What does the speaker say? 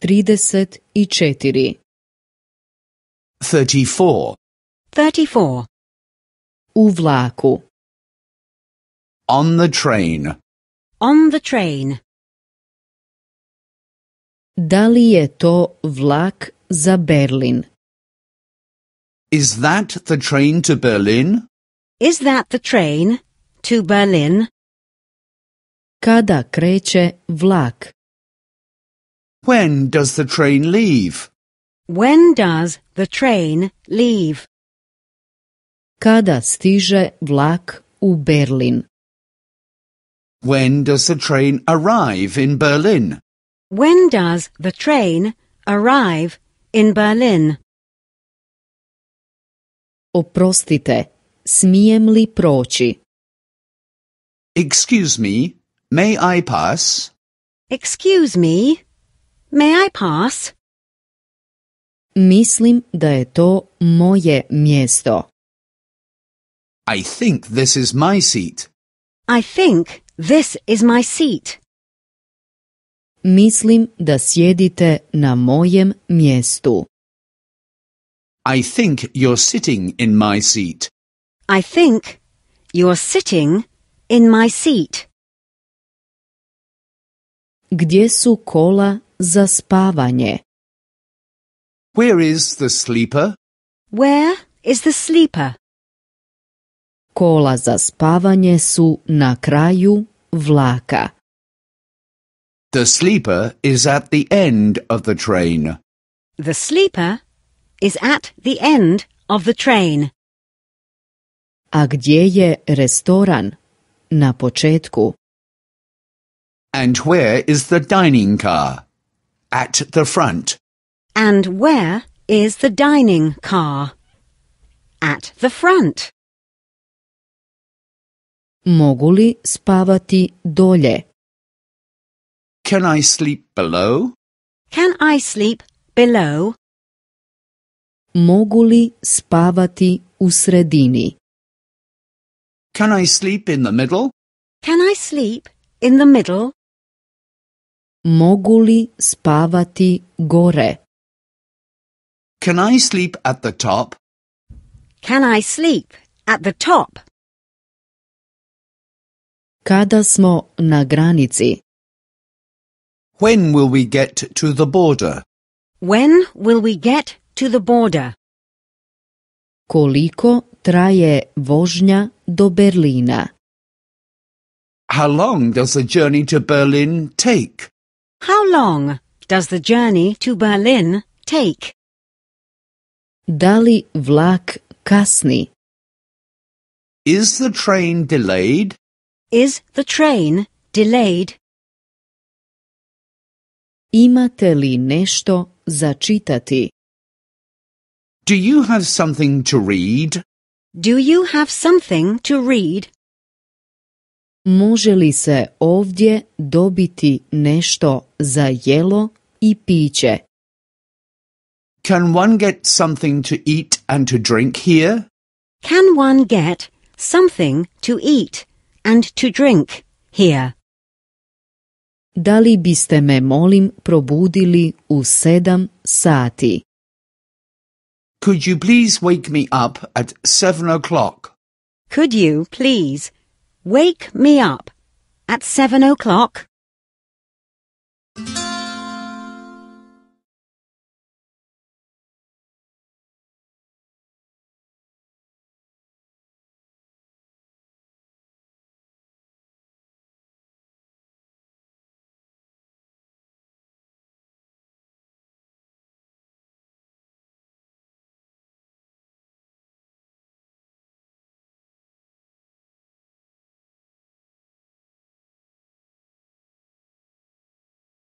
34. 34. 34. U vlaku. On the train. On the train. Da li je to vlak za Berlin? Is that the train to Berlin? Is that the train to Berlin? Kada kreće vlak? When does the train leave? When does the train leave? Kada stiže vlak u Berlin? When does the train arrive in Berlin? When does the train arrive in Berlin? Oprostite, smijem li proći? Excuse me, may I pass? Excuse me, may I pass? Mislim da je to moje mjesto. I think this is my seat. I think this is my seat. Mislim da sjedite na mojem mjestu. I think you're sitting in my seat. I think you're sitting in my seat. Gdje su kola za spavanje? Where is the sleeper? Where is the sleeper? Kola za spavanje su na kraju vlaka. The sleeper is at the end of the train. The sleeper is at the end of the train. A gdje je restoran? Na početku. And where is the dining car? At the front. And where is the dining car? At the front. Mogu li spavati dolje? Can I sleep below? Can I sleep below? Mogu li spavati u sredini? Can I sleep in the middle? Can I sleep in the middle? Mogu li spavati gore? Can I sleep at the top? Can I sleep at the top? Kada smo na granici? When will we get to the border? When will we get to the border? Koliko traje vožnja do Berlina? How long does the journey to Berlin take? How long does the journey to Berlin take? Da li vlak kasni? Is the train delayed? Is the train delayed? Imate li nešto za čitati? Do you have something to read? Do you have something to read? Može li se ovdje dobiti nešto za jelo i piće? Can one get something to eat and to drink here? Can one get something to eat and to drink here? Da li biste me, molim, probudili u 7 sati? Could you please wake me up at 7 o'clock? Could you please wake me up at 7 o'clock?